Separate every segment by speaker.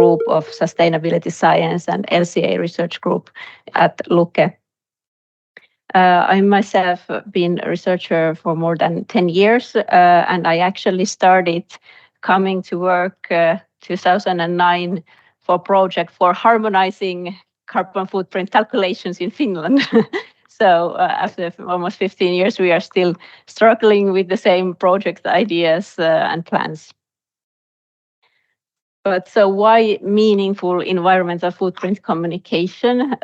Speaker 1: group of sustainability science and LCA research group at Luke. I myself have been a researcher for more than 10 years, and I actually started coming to work 2009 for a project for harmonizing carbon footprint calculations in Finland. So after almost 15 years, we are still struggling with the same project ideas and plans. But so why meaningful environmental footprint communication?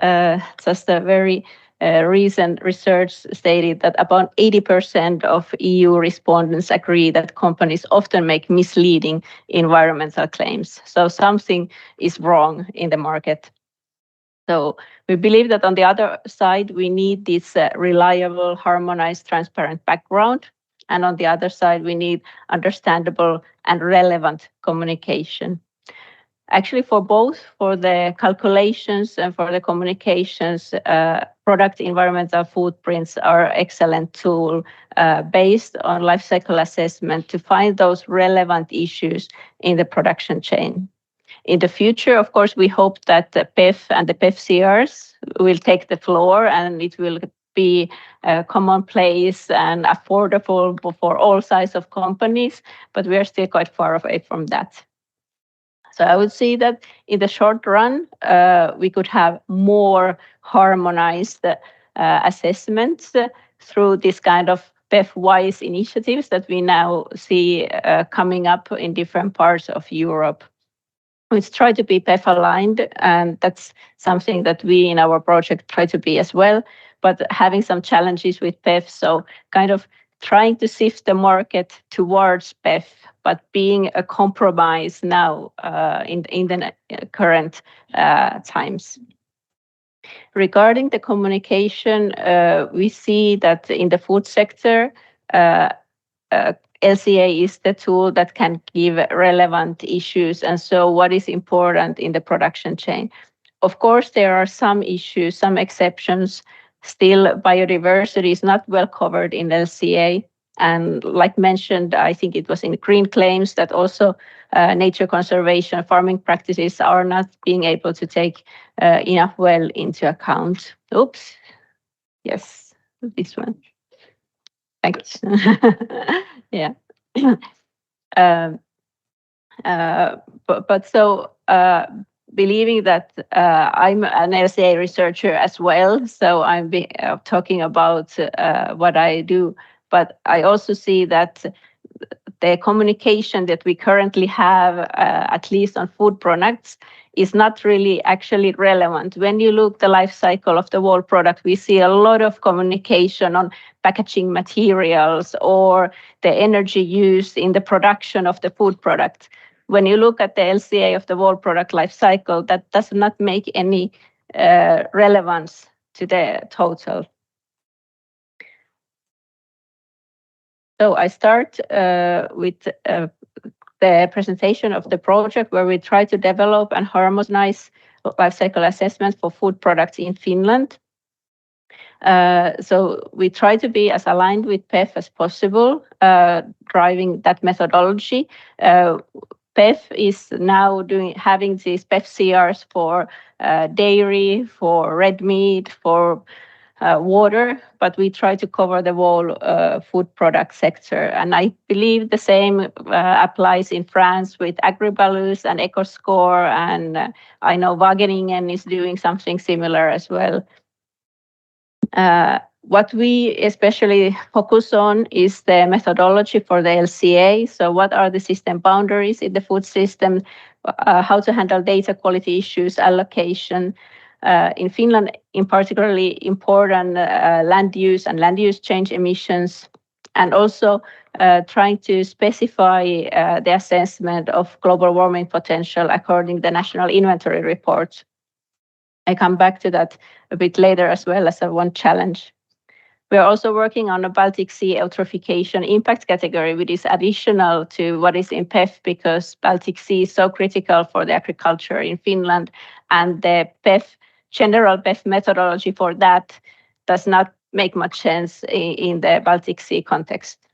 Speaker 1: Just a very recent research stated that about 80% of EU respondents agree that companies often make misleading environmental claims. So something is wrong in the market. So we believe that on the other side, we need this reliable, harmonized, transparent background. And on the other side, we need understandable and relevant communication. Actually, for both, for the calculations and for the communications, product environmental footprints are an excellent tool based on life cycle assessment to find those relevant issues in the production chain. In the future, of course, we hope that the PEF and the PEF CRs will take the floor and it will be commonplace and affordable for all sizes of companies, but we are still quite far away from that. So I would say that in the short run, we could have more harmonized assessments through this kind of PEF-wise initiatives that we now see coming up in different parts of Europe. Which try to be PEF aligned, and that's something that we in our project try to be as well, but having some challenges with PEF, so kind of trying to shift the market towards PEF, but being a compromise now in the current times. Regarding the communication, we see that in the food sector, LCA is the tool that can give relevant issues, and so what is important in the production chain. Of course, there are some issues, some exceptions. Still, biodiversity is not well covered in LCA. And like mentioned, I think it was in the green claims that also nature conservation farming practices are not being able to take enough well into account. Oops. Yes, this one. Thanks. Yeah. But so believing that I'm an LCA researcher as well, so I'm talking about what I do, but I also see that the communication that we currently have, at least on food products, is not really actually relevant. When you look the life cycle of the whole product, we see a lot of communication on packaging materials or the energy used in the production of the food product. When you look at the LCA of the whole product life cycle, that does not make any relevance to the total. So I start with the presentation of the project where we try to develop and harmonize life cycle assessment for food products in Finland. So we try to be as aligned with PEF as possible, driving that methodology. PEF is now having these PEF CRs for dairy, for red meat, for water, but we try to cover the whole food product sector. And I believe the same applies in France with AgriBalus and EcoScore, and I know Wageningen is doing something similar as well. What we especially focus on is the methodology for the LCA. So what are the system boundaries in the food system, how to handle data quality issues, allocation. In Finland, in particularly important land use and land use change emissions, and also trying to specify the assessment of global warming potential according to the national inventory report. I come back to that a bit later as well as one challenge. We are also working on a Baltic Sea eutrophication impact category, which is additional to what is in PEF, because Baltic Sea is so critical for the agriculture in Finland, and the PEF, general PEF methodology for that does not make much sense in the Baltic Sea context.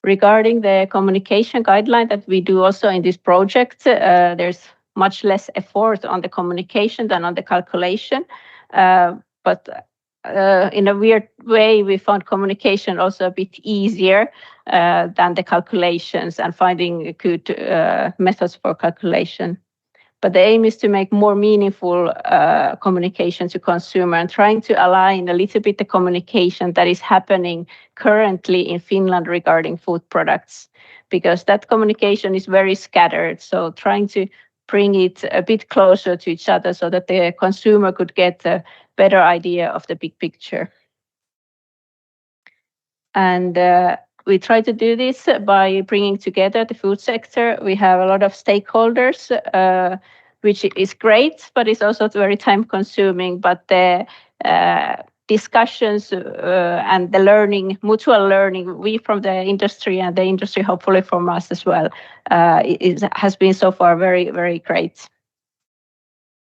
Speaker 1: Regarding the communication guideline that we do also in this project, there's much less effort on the communication than on the calculation. But in a weird way, we found communication also a bit easier than the calculations and finding good methods for calculation. But the aim is to make more meaningful communication to consumer and trying to align a little bit the communication that is happening currently in Finland regarding food products, because that communication is very scattered. So trying to bring it a bit closer to each other so that the consumer could get a better idea of the big picture. And we try to do this by bringing together the food sector. We have a lot of stakeholders, which is great, but it's also very time consuming. But the discussions and the learning, mutual learning, we from the industry and the industry hopefully from us as well, has been so far very, very great.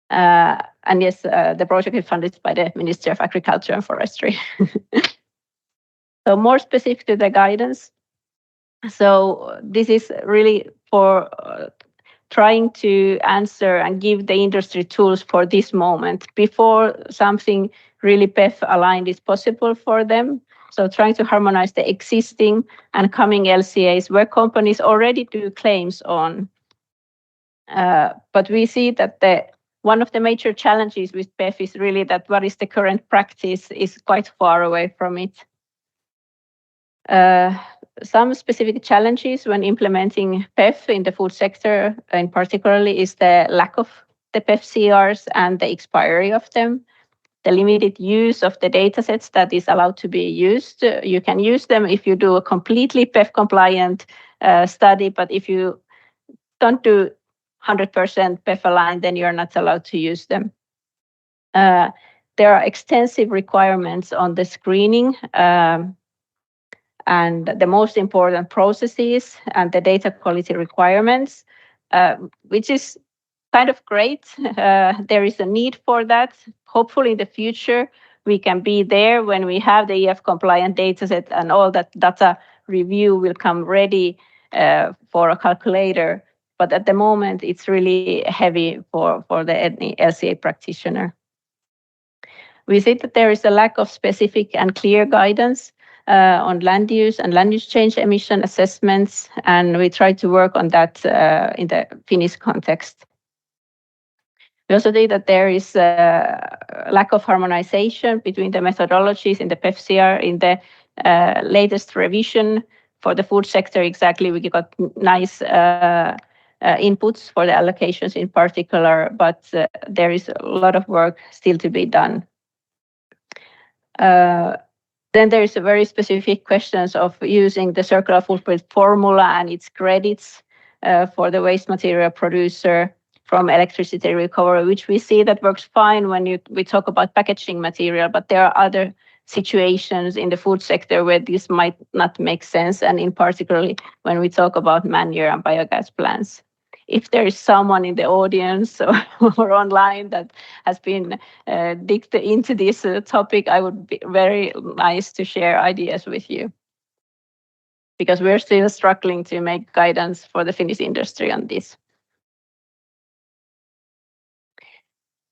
Speaker 1: And yes, the project is funded by the Ministry of Agriculture and Forestry. So more specific to the guidance. So this is really for trying to answer and give the industry tools for this moment before something really PEF aligned is possible for them. So trying to harmonize the existing and coming LCAs where companies already do claims on. But we see that one of the major challenges with PEF is really that what is the current practice is quite far away from it. Some specific challenges when implementing PEF in the food sector, in particularly, is the lack of the PEF CRs and the expiry of them, the limited use of the datasets that is allowed to be used. You can use them if you do a completely PEF compliant study, but if you don't do 100% PEF aligned, then you're not allowed to use them. There are extensive requirements on the screening and the most important processes and the data quality requirements, which is kind of great. There is a need for that. Hopefully in the future, we can be there when we have the EF compliant dataset and all that data review will come ready for a calculator. But at the moment, it's really heavy for the LCA practitioner. We see that there is a lack of specific and clear guidance on land use and land use change emission assessments, and we try to work on that in the Finnish context. We also see that there is a lack of harmonization between the methodologies in the PEFCR. In the latest revision for the food sector, exactly, we got nice inputs for the allocations in particular, but there is a lot of work still to be done. Then there is a very specific questions of using the circular footprint formula and its credits for the waste material producer from electricity recovery, which we see that works fine when we talk about packaging material, but there are other situations in the food sector where this might not make sense, and in particularly when we talk about manure and biogas plants. If there is someone in the audience or online that has been digged into this topic, I would be very nice to share ideas with you, because we're still struggling to make guidance for the Finnish industry on this.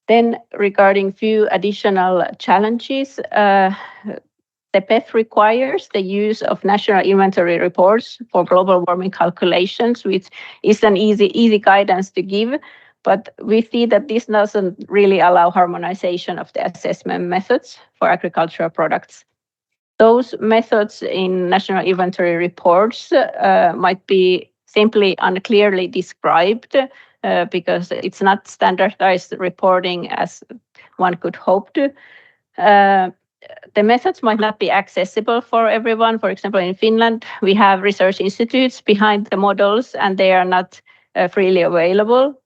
Speaker 1: Then regarding few additional challenges, the PEF requires the use of national inventory reports for global warming calculations, which is an easy guidance to give, but we see that this doesn't really allow harmonization of the assessment methods for agricultural products. Those methods in national inventory reports might be simply unclearly described because it's not standardized reporting as one could hope to. The methods might not be accessible for everyone. For example, in Finland, we have research institutes behind the models, and they are not freely available.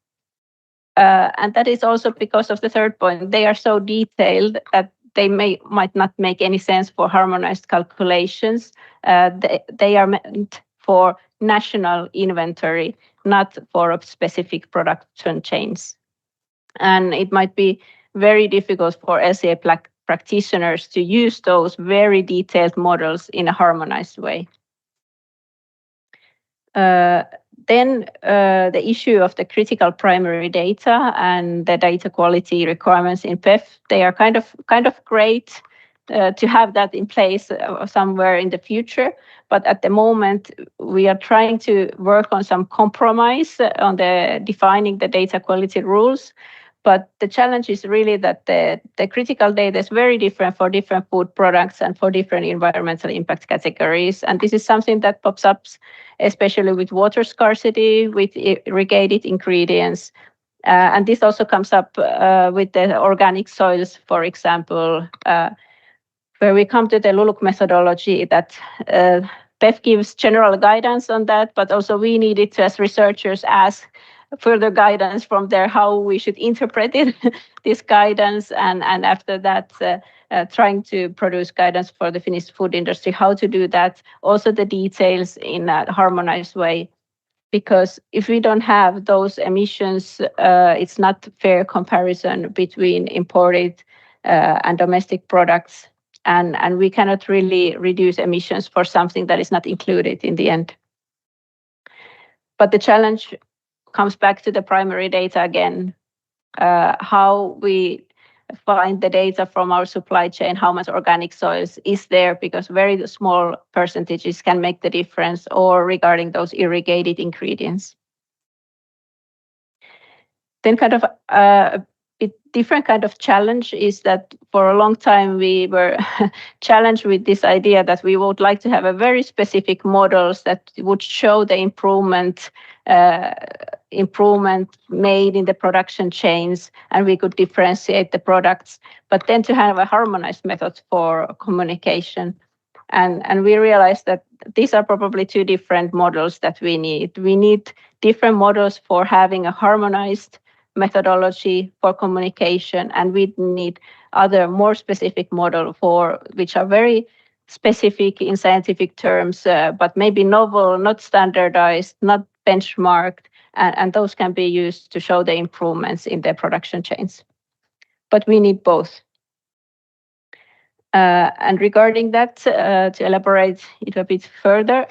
Speaker 1: And that is also because of the third point. They are so detailed that they might not make any sense for harmonized calculations. They are meant for national inventory, not for a specific production chains. And it might be very difficult for LCA practitioners to use those very detailed models in a harmonized way. Then the issue of the critical primary data and the data quality requirements in PEF, they are kind of great to have that in place somewhere in the future. But at the moment, we are trying to work on some compromise on the defining the data quality rules. But the challenge is really that the critical data is very different for different food products and for different environmental impact categories. And this is something that pops up especially with water scarcity, with irrigated ingredients. And this also comes up with the organic soils, for example, where we come to the LULUC methodology that PEF gives general guidance on that, but also we needed to, as researchers, ask further guidance from there how we should interpret it, this guidance, and after that trying to produce guidance for the Finnish food industry, how to do that, also the details in a harmonized way. Because if we don't have those emissions, it's not fair comparison between imported and domestic products. And we cannot really reduce emissions for something that is not included in the end. But the challenge comes back to the primary data again, how we find the data from our supply chain, how much organic soils is there, because very small percentages can make the difference, or regarding those irrigated ingredients. Then kind of a bit different kind of challenge is that for a long time we were challenged with this idea that we would like to have a very specific models that would show the improvement made in the production chains, and we could differentiate the products, but then to have a harmonized method for communication. And we realized that these are probably two different models that we need. We need different models for having a harmonized methodology for communication, and we need other more specific model for which are very specific in scientific terms, but maybe novel, not standardized, not benchmarked, and those can be used to show the improvements in the production chains. But we need both. And regarding that, to elaborate it a bit further,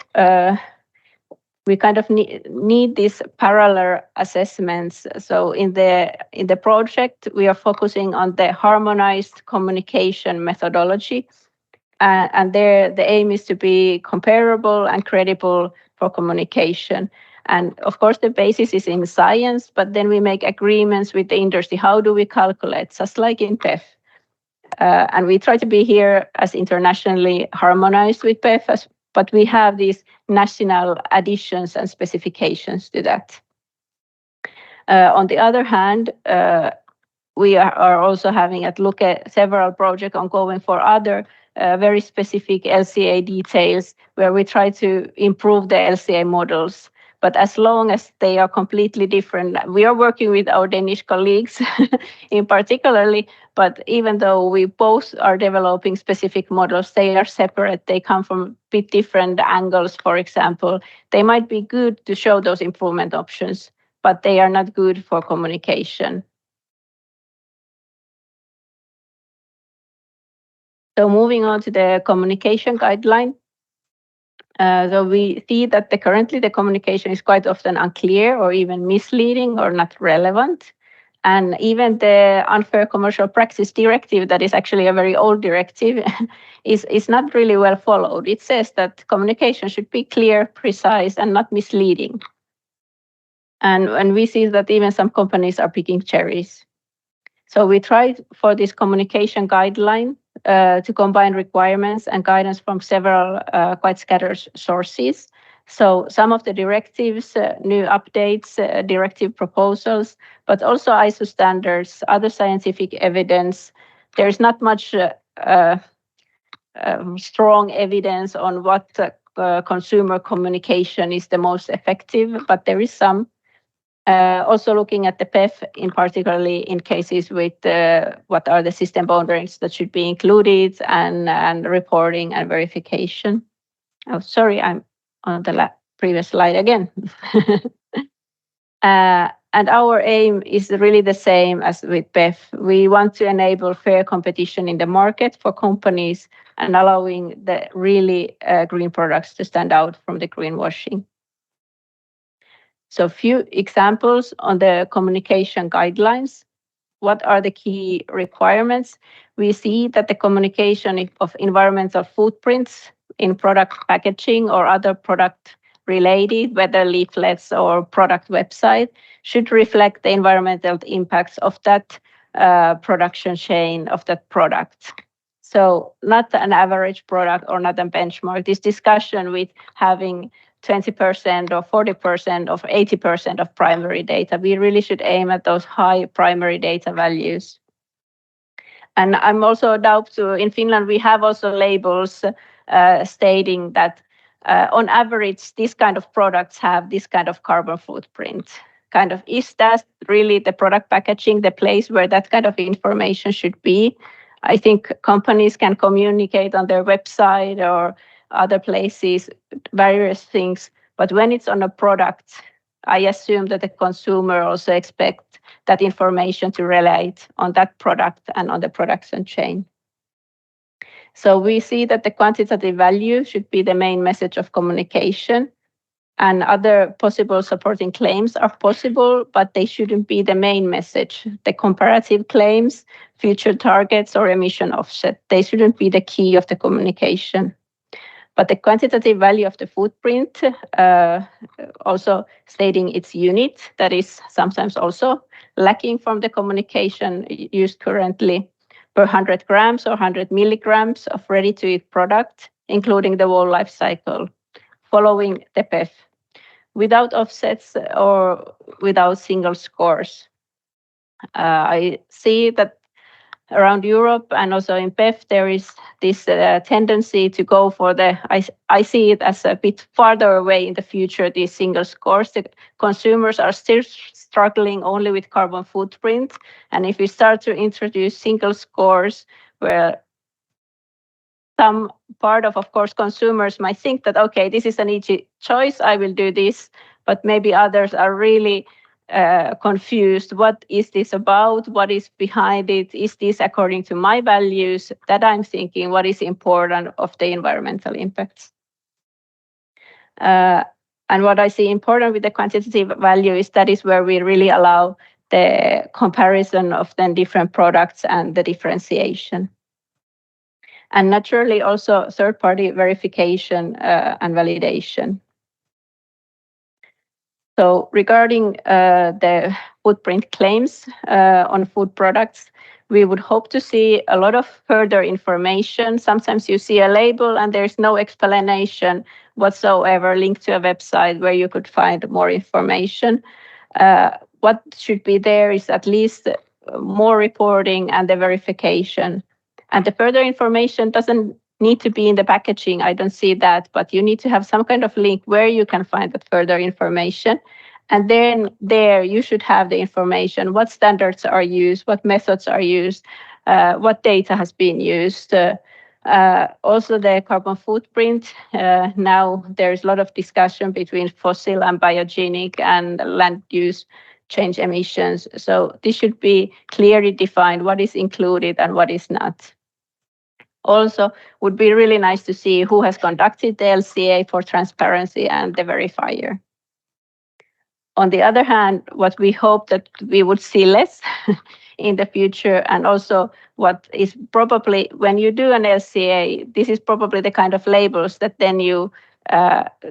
Speaker 1: we kind of need these parallel assessments. So in the project, we are focusing on the harmonized communication methodology, and there the aim is to be comparable and credible for communication. And of course, the basis is in science, but then we make agreements with the industry. How do we calculate, just like in PEF? And we try to be here as internationally harmonized with PEF, but we have these national additions and specifications to that. On the other hand, we are also having a look at several projects ongoing for other very specific LCA details, where we try to improve the LCA models. But as long as they are completely different, we are working with our Danish colleagues in particularly, but even though we both are developing specific models, they are separate. They come from a bit different angles, for example. They might be good to show those improvement options, but they are not good for communication. So moving on to the communication guideline. So we see that currently the communication is quite often unclear or even misleading or not relevant. And even the Unfair Commercial Practice Directive, that is actually a very old directive, is not really well followed. It says that communication should be clear, precise, and not misleading. And we see that even some companies are picking cherries. So we tried for this communication guideline to combine requirements and guidance from several quite scattered sources. So some of the directives, new updates, directive proposals, but also ISO standards, other scientific evidence. There is not much strong evidence on what consumer communication is the most effective, but there is some. Also looking at the PEF, in particularly in cases with what are the system boundaries that should be included, and reporting and verification. Oh, sorry, I'm on the previous slide again. And our aim is really the same as with PEF. We want to enable fair competition in the market for companies and allowing the really green products to stand out from the greenwashing. So few examples on the communication guidelines. What are the key requirements? We see that the communication of environmental footprints in product packaging or other product related, whether leaflets or product website, should reflect the environmental impacts of that production chain of that product. So not an average product or not a benchmark. This discussion with having 20% or 40% or 80% of primary data. We really should aim at those high primary data values. And I'm also doubt to, in Finland, we have also labels stating that on average, this kind of products have this kind of carbon footprint. Kind of, is that really the product packaging, the place where that kind of information should be? I think companies can communicate on their website or other places, various things. But when it's on a product, I assume that the consumer also expects that information to relate on that product and on the production chain. So we see that the quantitative value should be the main message of communication, and other possible supporting claims are possible, but they shouldn't be the main message. The comparative claims, future targets, or emission offset, they shouldn't be the key of the communication. But the quantitative value of the footprint, also stating its unit, that is sometimes also lacking from the communication used currently, per 100 grams or 100 milligrams of ready-to-eat product, including the whole life cycle, following the PEF, without offsets or without single scores. I see that around Europe and also in PEF, there is this tendency to go for I see it as a bit farther away in the future, these single scores. The consumers are still struggling only with carbon footprint. And if we start to introduce single scores where some part of course, consumers might think that, okay, this is an easy choice, I will do this, but maybe others are really confused. What is this about? What is behind it? Is this according to my values? That I'm thinking, what is important of the environmental impacts? And what I see important with the quantitative value is that is where we really allow the comparison of then different products and the differentiation. And naturally also third-party verification and validation. So regarding the footprint claims on food products, we would hope to see a lot of further information. Sometimes you see a label and there's no explanation whatsoever linked to a website where you could find more information. What should be there is at least more reporting and the verification. And the further information doesn't need to be in the packaging. I don't see that, but you need to have some kind of link where you can find that further information. And then there you should have the information, what standards are used, what methods are used, what data has been used. Also the carbon footprint. Now there's a lot of discussion between fossil and biogenic and land use change emissions. So this should be clearly defined what is included and what is not. Also, would be really nice to see who has conducted the LCA for transparency and the verifier. On the other hand, what we hope that we would see less in the future, and also what is probably when you do an LCA, this is probably the kind of labels that then you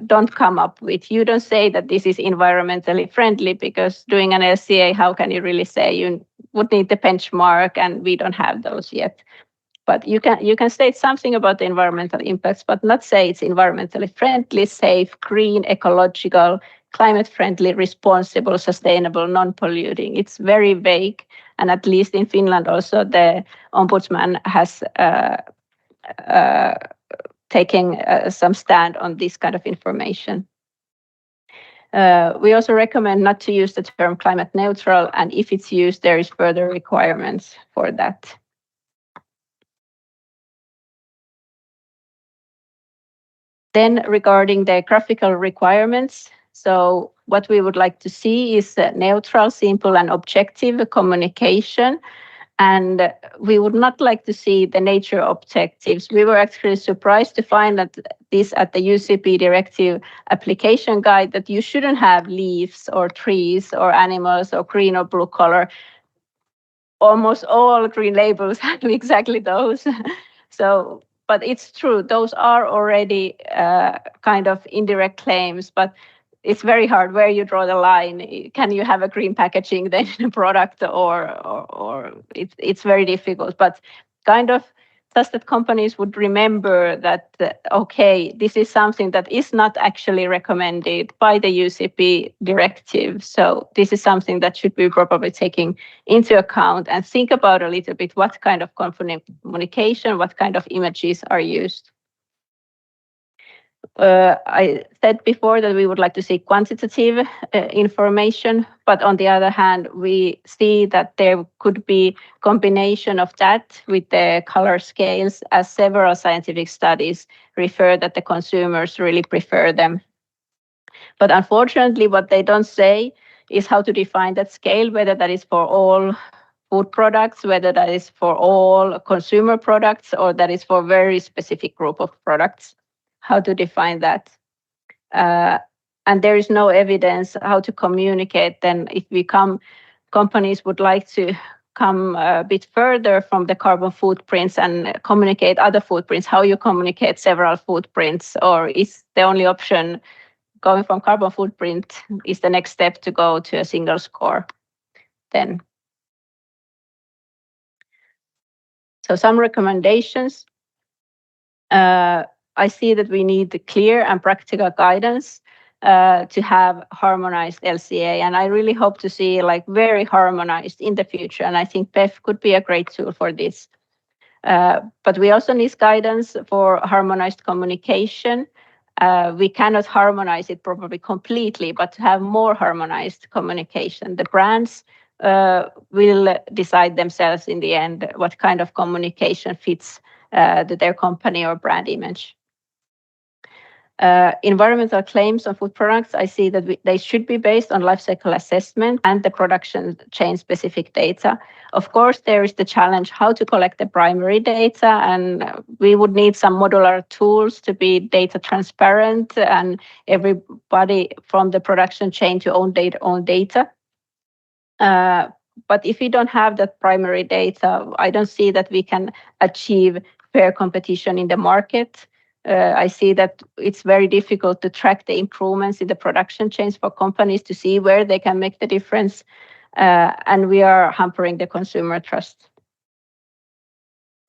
Speaker 1: don't come up with. You don't say that this is environmentally friendly, because doing an LCA, how can you really say? You would need the benchmark, and we don't have those yet. But you can state something about the environmental impacts, but not say it's environmentally friendly, safe, green, ecological, climate friendly, responsible, sustainable, non-polluting. It's very vague. And at least in Finland also the ombudsman has taken some stand on this kind of information. We also recommend not to use the term climate neutral, and if it's used, there is further requirements for that. Then regarding the graphical requirements, so what we would like to see is neutral, simple, and objective communication. And we would not like to see the nature objectives. We were actually surprised to find that this at the UCP directive application guide that you shouldn't have leaves or trees or animals or green or blue color. Almost all green labels have exactly those. So, but it's true, those are already kind of indirect claims, but it's very hard where you draw the line. Can you have a green packaging then in a product, or it's very difficult. But kind of just that companies would remember that okay, this is something that is not actually recommended by the UCP directive. So this is something that should be probably taking into account, and think about a little bit what kind of communication, what kind of images are used. I said before that we would like to see quantitative information, but on the other hand, we see that there could be combination of that with the color scales, as several scientific studies refer that the consumers really prefer them. But unfortunately, what they don't say is how to define that scale, whether that is for all food products, whether that is for all consumer products, or that is for a very specific group of products. How to define that. And there is no evidence how to communicate then if companies would like to come a bit further from the carbon footprints and communicate other footprints, how you communicate several footprints, or is the only option going from carbon footprint is the next step to go to a single score then. So some recommendations. I see that we need the clear and practical guidance to have harmonized LCA, and I really hope to see like very harmonized in the future. And I think PEF could be a great tool for this. But we also need guidance for harmonized communication. We cannot harmonize it probably completely, but to have more harmonized communication. The brands will decide themselves in the end what kind of communication fits their company or brand image. Environmental claims on food products, I see that they should be based on life cycle assessment and the production chain specific data. Of course, there is the challenge how to collect the primary data, and we would need some modular tools to be data transparent and everybody from the production chain to own data. But if we don't have that primary data, I don't see that we can achieve fair competition in the market. I see that it's very difficult to track the improvements in the production chains for companies to see where they can make the difference, and we are hampering the consumer trust.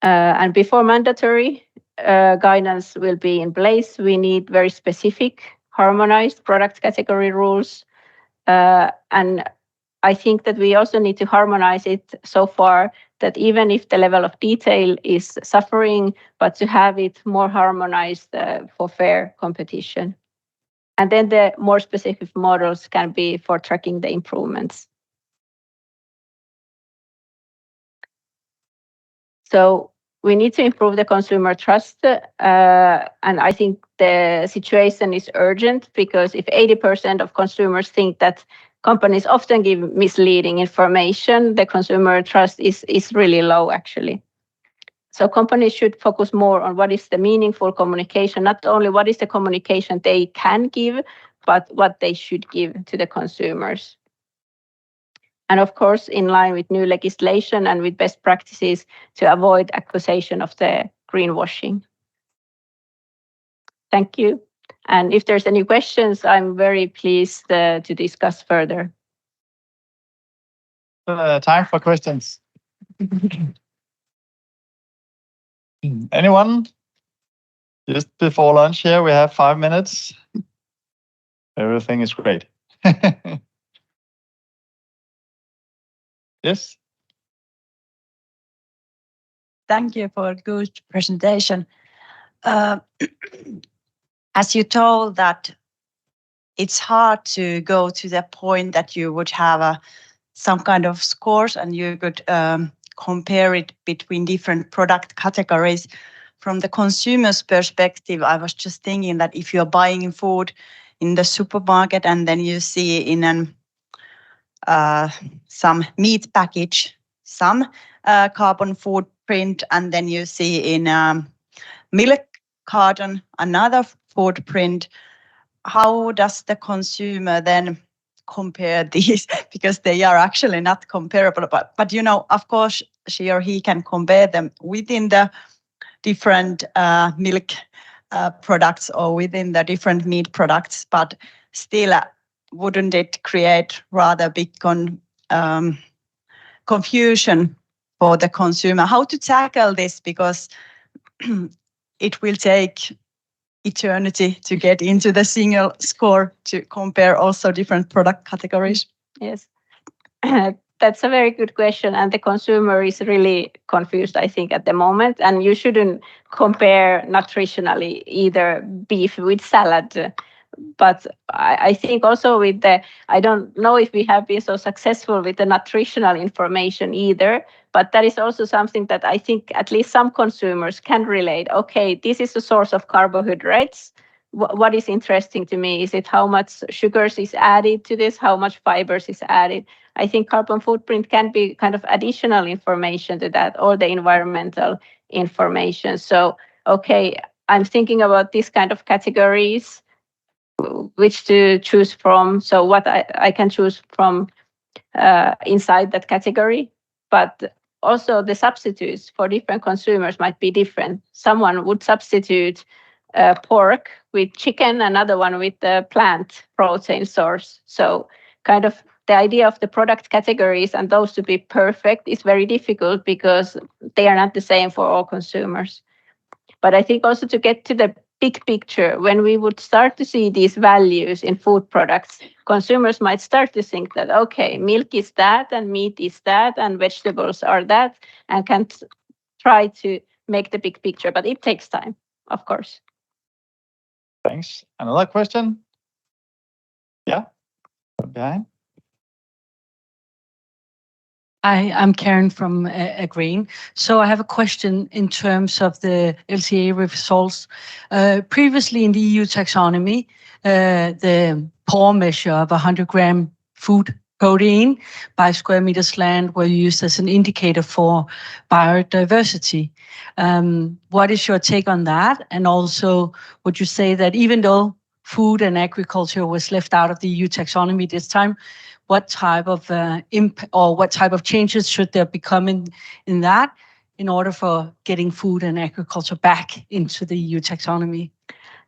Speaker 1: And before mandatory guidance will be in place, we need very specific, harmonized product category rules. And I think that we also need to harmonize it so far that even if the level of detail is suffering, but to have it more harmonized for fair competition. And then the more specific models can be for tracking the improvements. So we need to improve the consumer trust. And I think the situation is urgent, because if 80% of consumers think that companies often give misleading information, the consumer trust is really low, actually. So companies should focus more on what is the meaningful communication, not only what is the communication they can give, but what they should give to the consumers. And of course, in line with new legislation and with best practices to avoid accusation of the greenwashing. Thank you. And if there's any questions, I'm very pleased to discuss further.
Speaker 2: Time for questions. Anyone? Just before lunch here, we have 5 minutes. Everything is great. Yes.
Speaker 3: Thank you for a good presentation. As you told that it's hard to go to the point that you would have some kind of scores and you could compare it between different product categories. From the consumer's perspective, I was just thinking that if you're buying food in the supermarket and then you see in some meat package some carbon footprint, and then you see in milk carton another footprint. How does the consumer then compare these? Because they are actually not comparable, but you know, of course, she or he can compare them within the different milk products or within the different meat products, but still, wouldn't it create rather big confusion for the consumer? How to tackle this? Because it will take eternity to get into the single score to compare also different product categories.
Speaker 1: Yes. That's a very good question, and the consumer is really confused, I think, at the moment. And you shouldn't compare nutritionally either beef with salad. But I think also with I don't know if we have been so successful with the nutritional information either, but that is also something that I think at least some consumers can relate. Okay, this is a source of carbohydrates. What is interesting to me is it how much sugars is added to this, how much fibers is added. I think carbon footprint can be kind of additional information to that, or the environmental information. So, okay, I'm thinking about this kind of categories, which to choose from. So what I can choose from inside that category, but also the substitutes for different consumers might be different. Someone would substitute pork with chicken, another one with the plant protein source. So kind of the idea of the product categories and those to be perfect is very difficult because they are not the same for all consumers. But I think also to get to the big picture, when we would start to see these values in food products, consumers might start to think that, okay, milk is that, and meat is that, and vegetables are that, and can try to make the big picture. But it takes time, of course.
Speaker 2: Thanks. Another question? Yeah, behind.
Speaker 4: I'm Karen from Agreen. So I have a question in terms of the LCA results. Previously in the EU taxonomy, the POR measure of 100-gram food protein by square meters land were used as an indicator for biodiversity. What is your take on that? And also, would you say that even though food and agriculture was left out of the EU taxonomy this time, what type of what type of changes should there become in that in order for getting food and agriculture back into the EU taxonomy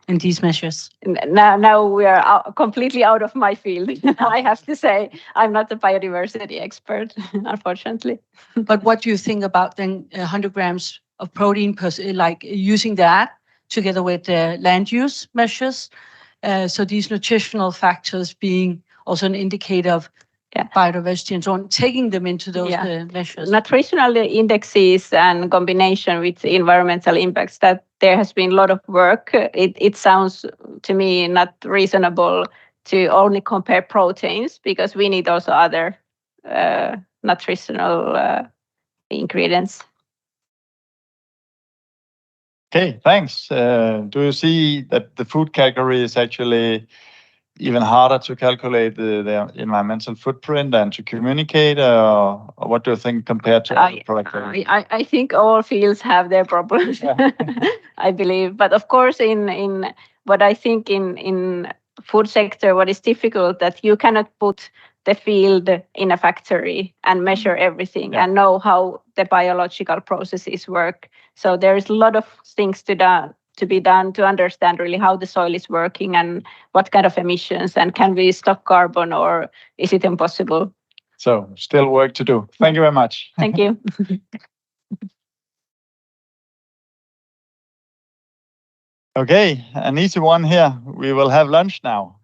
Speaker 4: and these measures?
Speaker 1: Now we are completely out of my field. I have to say I'm not a biodiversity expert, unfortunately.
Speaker 4: But what do you think about then 100 grams of protein per, like using that together with the land use measures? So these nutritional factors being also an indicator of biodiversity and so on, taking them into those measures.
Speaker 1: Nutritional indexes and combination with environmental impacts, that there has been a lot of work. It sounds to me not reasonable to only compare proteins, because we need also other nutritional ingredients.
Speaker 2: Okay, thanks. Do you see that the food category is actually even harder to calculate the environmental footprint and to communicate, or what do you think compared to other product areas?
Speaker 1: I think all fields have their problems, I believe. But of course, in what I think in food sector, what is difficult that you cannot put the field in a factory and measure everything and know how the biological processes work. So there is a lot of things to be done to understand really how the soil is working and what kind of emissions, and can we stop carbon, or is it impossible?
Speaker 2: So still work to do. Thank you very much.
Speaker 1: Thank you.
Speaker 2: Okay, an easy one here. We will have lunch now.